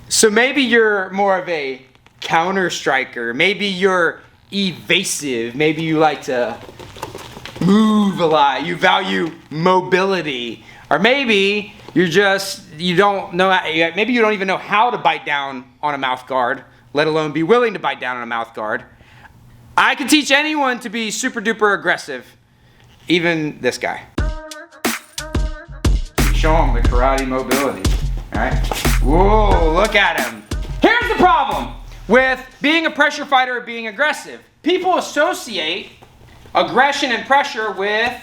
So maybe you're more of a counter striker. Maybe you're evasive. Maybe you like to move a lot. You value mobility. Or maybe you don't know, maybe you don't even know how to bite down on a mouth guard, let alone be willing to bite down on a mouth guard. I can teach anyone to be super duper aggressive, even this guy. Show him the karate mobility, all right? Whoa, look at him. Here's the problem with being a pressure fighter or being aggressive. People associate aggression and pressure with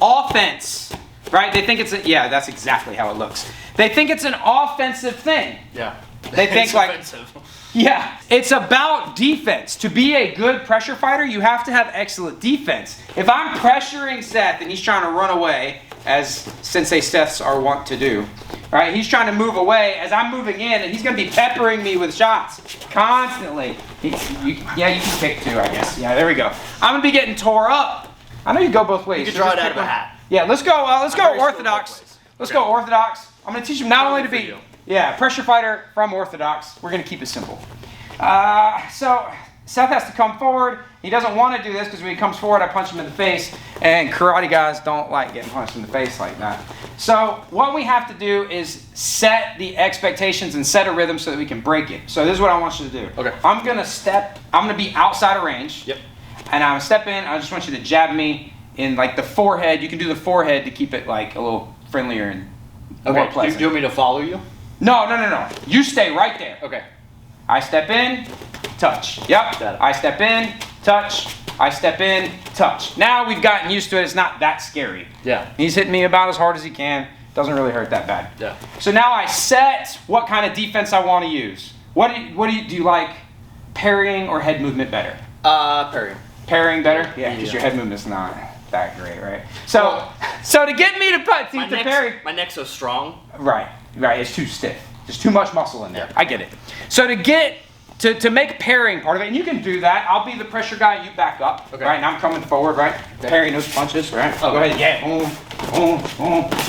offense, right? They think yeah, that's exactly how it looks. They think it's an offensive thing. Yeah. They think it's like, offensive. Yeah, it's about defense. To be a good pressure fighter, you have to have excellent defense. If I'm pressuring Seth and he's trying to run away, as Sensei Seths are wont to do, right? He's trying to move away as I'm moving in, and he's going to be peppering me with shots constantly. Yeah, you can kick too, I guess. Yeah, there we go. I'm going to be getting tore up. I know you go both ways. You can draw it out of a hat. Yeah, let's go orthodox. Let's go orthodox. I'm going to teach him not only to be pressure fighter from orthodox. We're going to keep it simple. So Seth has to come forward. He doesn't want to do this because when he comes forward, I punch him in the face. And karate guys don't like getting punched in the face like that. So what we have to do is set the expectations and set a rhythm so that we can break it. So this is what I want you to do. Okay. I'm going to be outside of range. Yep. And I'm going to step in. I just want you to jab me in like the forehead. You can do the forehead to keep it like a little friendlier and more pleasant. Do you want me to follow you? No. You stay right there. Okay. I step in, touch. Yep. I step in, touch. I step in, touch. Now we've gotten used to it. It's not that scary. Yeah. He's hitting me about as hard as he can. Doesn't really hurt that bad. Yeah. So now I set what kind of defense I want to use. Do you like parrying or head movement better? Parrying. Parrying better? Yeah, because your head movement's not that great, right? So to get me to parry. My neck's so strong. Right. It's too stiff. There's too much muscle in there. Yeah. I get it. So to make parrying part of it, and you can do that. I'll be the pressure guy. You back up. Okay. Right. And I'm coming forward. Right. Okay. Parrying those punches. Right. Oh, go ahead. Yeah. Boom.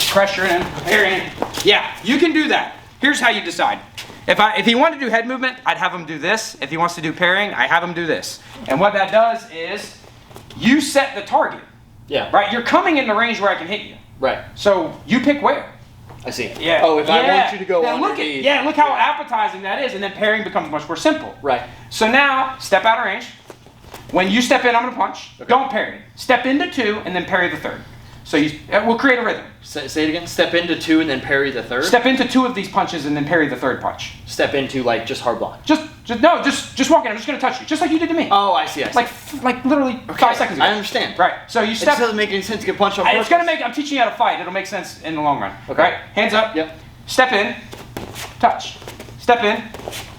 Pressuring. Parrying. Yeah. You can do that. Here's how you decide. If he wanted to do head movement, I'd have him do this. If he wants to do parrying, I have him do this. And what that does is you set the target. Yeah. Right. You're coming in the range where I can hit you. Right. So you pick where. I see. Yeah. Oh, if I want you to go underneath. Look how appetizing that is, and then parrying becomes much more simple. Right. So now, step out of range. When you step in, I'm going to punch. Okay. Don't parry. Step into two, and then parry the third. So we'll create a rhythm. Say it again. Step into two, and then parry the third? Step into two of these punches, and then parry the third punch. Step into, like, just hard block? Just walk in. I'm just going to touch you, just like you did to me. Oh, I see. Like literally 5 seconds ago. I understand. Right. So you step. It doesn't make any sense to get punched off. It's going to make. I'm teaching you how to fight. It'll make sense in the long run. Okay. Right. Hands up. Yep. Step in. Touch. Step in.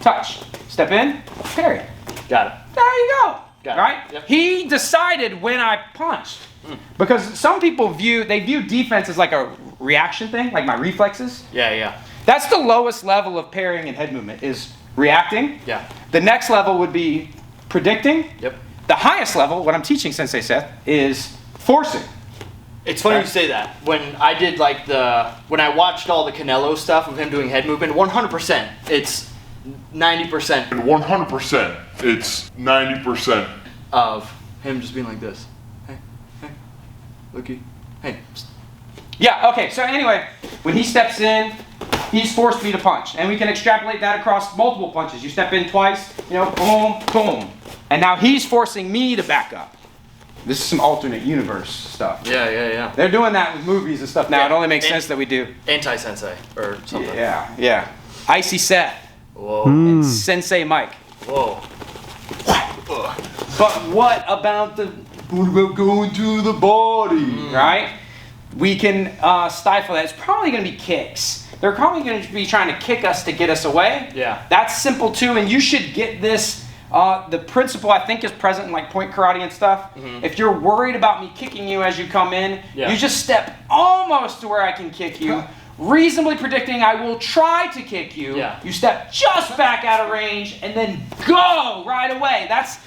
Touch. Step in. Parry. Got it. There you go. Got it. Right? Yep. He decided when I punched. Because some people view defense as like a reaction thing, like my reflexes. Yeah. That's the lowest level of parrying and head movement is reacting. Yeah. The next level would be predicting. Yep. The highest level, what I'm teaching Sensei Seth, is forcing. It's funny you say that. When I did when I watched all the Canelo stuff of him doing head movement, 100%, it's 90%. 100%, it's 90% of him just being like this. Hey, looky, hey. Yeah, okay, so anyway, when he steps in, he's forced me to punch. And we can extrapolate that across multiple punches. You step in twice, boom, boom. And now he's forcing me to back up. This is some alternate universe stuff. Yeah. They're doing that with movies and stuff now. Yeah. It only makes sense that we do. Anti-sensei or something. Yeah. Icy Seth. Whoa. And Sensei Mike. Whoa. But what about going to the body, right? We can stifle that. It's probably going to be kicks. They're probably going to be trying to kick us to get us away. Yeah. That's simple too, and you should get this. The principle I think is present in like point karate and stuff. Mm-hmm. If you're worried about me kicking you as you come in, you just step almost to where I can kick you, reasonably predicting I will try to kick you. Yeah. You step just back out of range and then go right away. That's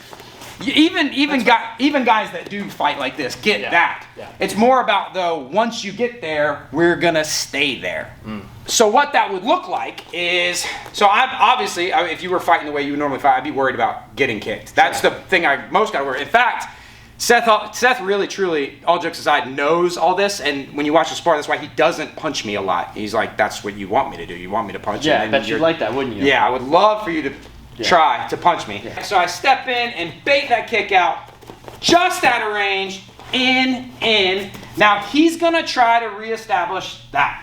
even guys that do fight like this get that. Yeah. It's more about though once you get there, we're gonna stay there. So what that would look like is, so I'm obviously, if you were fighting the way you would normally fight, I'd be worried about getting kicked. That's the thing I most got to worry. In fact, Seth really, truly, all jokes aside, knows all this. And when you watch the spar, that's why he doesn't punch me a lot. He's like, that's what you want me to do. You want me to punch you. Yeah, I bet you'd like that, wouldn't you? Yeah, I would love for you to try to punch me. Yeah. So I step in and bait that kick out just out of range, in. Now he's going to try to reestablish that.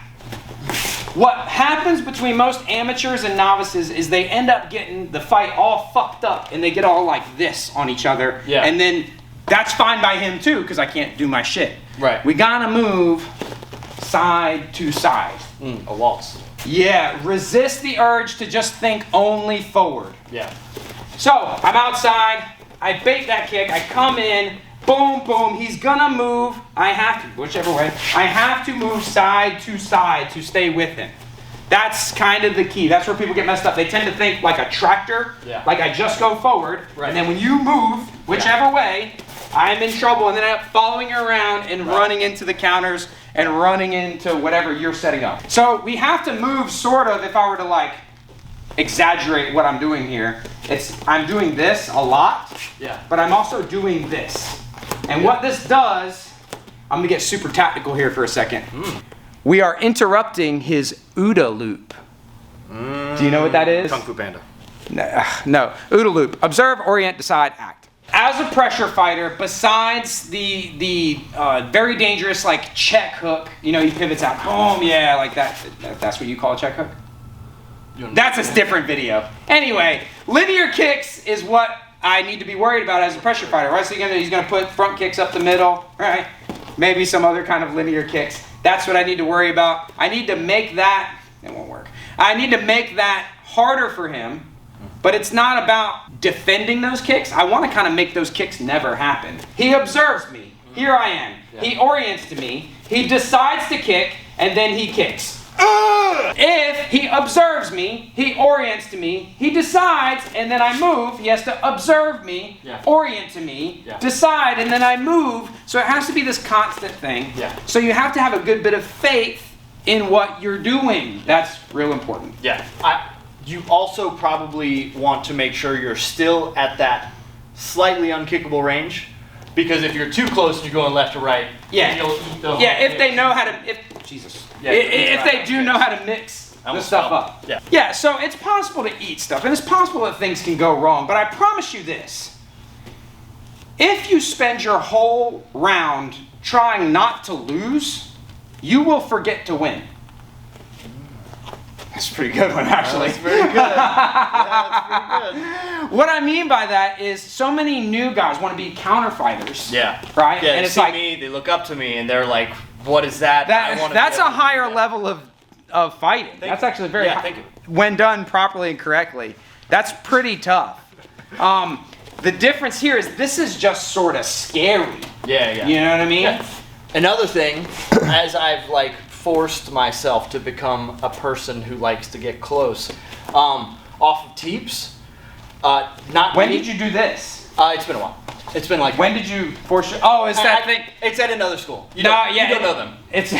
What happens between most amateurs and novices is they end up getting the fight all fucked up and they get all like this on each other. Yeah. And then that's fine by him too because I can't do my shit. Right. We gotta move side to side. A waltz. Yeah, resist the urge to just think only forward. Yeah. So I'm outside, I bait that kick, I come in, boom, boom, he's gonna move. I have to, whichever way, I have to move side to stay with him. That's kind of the key. That's where people get messed up. They tend to think like a tractor, like I just go forward, and then when you move, whichever way, I'm in trouble, and then I'm following you around and running into the counters and running into whatever you're setting up. So we have to move sort of, if I were to like exaggerate what I'm doing here, I'm doing this a lot, but I'm also doing this. And what this does, I'm gonna get super tactical here for a second. We are interrupting his OODA loop. Do you know what that is? Kung Fu Panda. No. OODA loop. Observe, orient, decide, act. As a pressure fighter, besides the very dangerous like check hook, you know, he pivots out, boom, yeah, like that. That's what you call a check hook? That's a different video. Anyway, linear kicks is what I need to be worried about as a pressure fighter, right? So he's gonna put front kicks up the middle, right? Maybe some other kind of linear kicks. That's what I need to worry about. I need to make that, it won't work. I need to make that harder for him, but it's not about defending those kicks. I want to kind of make those kicks never happen. He observes me. Here I am. He orients to me. He decides to kick, and then he kicks. If he observes me, he orients to me, he decides, and then I move. He has to observe me, orient to me, decide, and then I move. So it has to be this constant thing. So you have to have a good bit of faith in what you're doing. That's real important. You also probably want to make sure you're still at that slightly unkickable range, because if you're too close and you're going left to right, you'll eat the if they know how to, if they do know how to mix the stuff up. Yeah, so it's possible to eat stuff, and it's possible that things can go wrong, but I promise you this. If you spend your whole round trying not to lose, you will forget to win. That's a pretty good one, actually. That's very good. That's pretty good. What I mean by that is so many new guys want to be counter fighters. Right? Yeah, and they it's see like me, they look up to me, and they're like, what is that? That's a higher level of fighting. That's actually very high. When done properly and correctly. That's pretty tough. The difference here is this is just sort of scary. You know what I mean? Another thing, as I've like forced myself to become a person who likes to get close, off of teeps. When did you do this? It's been a while. It's been like. When did you force your? Oh, is that thing? It's at another school. You don't know them. It's.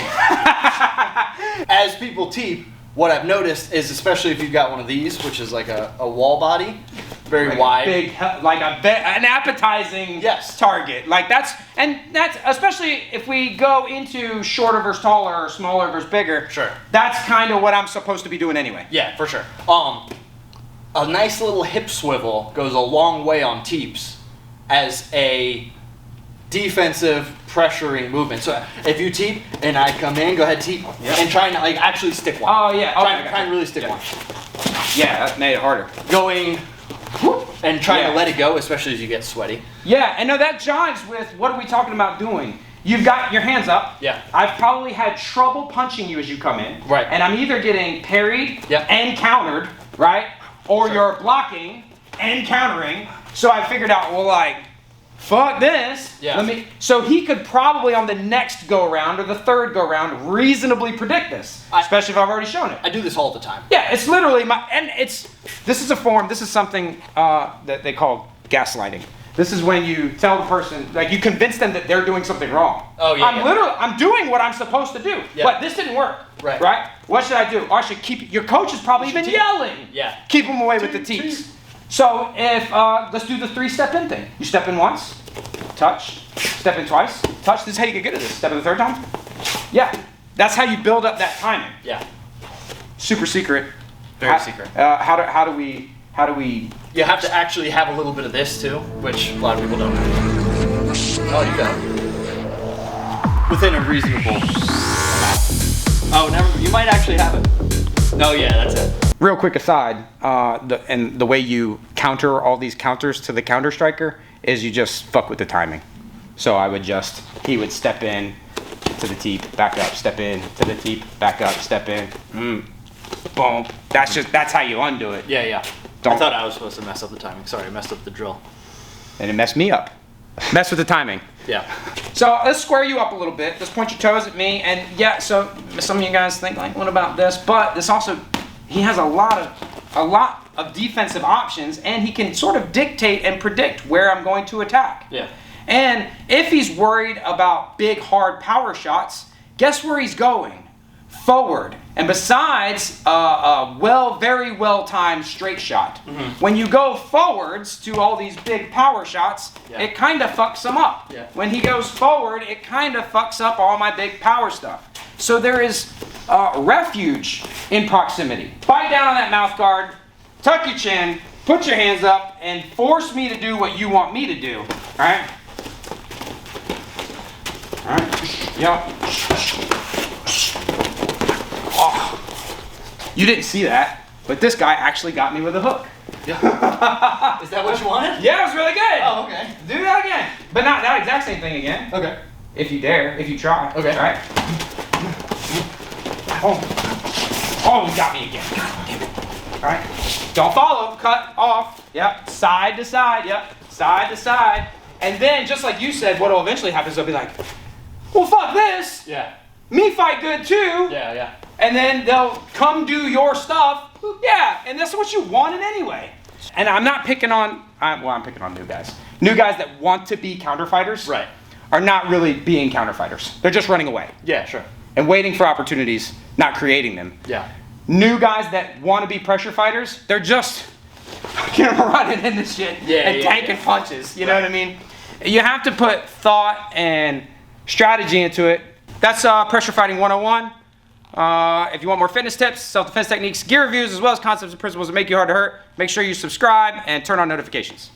As people teep, what I've noticed is, especially if you've got one of these, which is like a wall body, very wide, big, like an appetizing target. Like that's especially if we go into shorter versus taller or smaller versus bigger. Sure. That's kind of what I'm supposed to be doing anyway. Yeah, for sure. A nice little hip swivel goes a long way on teeps as a defensive pressuring movement. So if you teep and I come in, go ahead teep and try and like actually stick one. Oh yeah. Try and really stick one. Yeah, that made it harder. Going and trying to let it go, especially as you get sweaty. Yeah, and no, that jives with what are we talking about doing? You've got your hands up. Yeah. I've probably had trouble punching you as you come in. Right. And I'm either getting parried and countered, right? Or you're blocking and countering. So I figured out, well, like, fuck this. Yeah. So he could probably on the next go around or the third go around reasonably predict this, especially if I've already shown it. I do this all the time. Yeah, it's literally this is a form. This is something that they call gaslighting. This is when you tell the person, like you convince them that they're doing something wrong. Oh, yeah, I'm doing what I'm supposed to do, but this didn't work. Right? What should I do? Oh, I should keep, your coach is probably even yelling. Yeah. Keep them away with the teeps. So if, let's do the 3-step in thing. You step in once, touch, step in twice, touch. This is how you get good at this. Step in the third time. Yeah. That's how you build up that timing. Yeah. Super secret. Very secret. How do we? You have to actually have a little bit of this too, which a lot of people don't have. Oh, you got it. Within a reasonable amount. Oh, never. You might actually have it. No, yeah, that's it. Real quick aside, the way you counter all these counters to the counter striker is you just fuck with the timing. So he would step in to the teep, back up, step in to the teep, back up, step in, boom. That's how you undo it. Yeah, yeah. I thought I was supposed to mess up the timing. Sorry, I messed up the drill. And it messed me up. Mess with the timing. Yeah. So let's square you up a little bit. Just point your toes at me, and yeah. So some of you guys think like, what about this? But this also, he has a lot of defensive options, and he can sort of dictate and predict where I'm going to attack. Yeah. And if he's worried about big, hard power shots, guess where he's going? Forward. And besides a very well-timed straight shot, when you go forwards to all these big power shots, it kind of fucks them up. Yeah. When he goes forward, it kind of fucks up all my big power stuff. So there is refuge in proximity. Bite down on that mouth guard, tuck your chin, put your hands up, and force me to do what you want me to do. All right? All right. Yep. Oh. You didn't see that, but this guy actually got me with a hook. Yeah. Is that what you wanted? Yeah, it was really good. Oh, okay. Do that again. But not that exact same thing again. Okay. If you dare, if you try. Okay. All right. Oh, you got me again. God damn it. All right. Don't follow. Cut off. Yep. Side to side. Yep. Side to side. And then, just like you said, what will eventually happen is they'll be like, well, fuck this. Yeah. Me fight good too. Yeah, yeah. And then they'll come do your stuff. Yeah, and that's what you wanted anyway. And I'm not picking on, I'm picking on new guys. New guys that want to be counter fighters are not really being counter fighters. They're just running away. Yeah, sure. And waiting for opportunities, not creating them. Yeah. New guys that want to be pressure fighters, they're just running in this shit and tanking punches. You know what I mean? You have to put thought and strategy into it. That's Pressure Fighting 101. If you want more fitness tips, self-defense techniques, gear reviews, as well as concepts and principles that make you hard to hurt, make sure you subscribe and turn on notifications.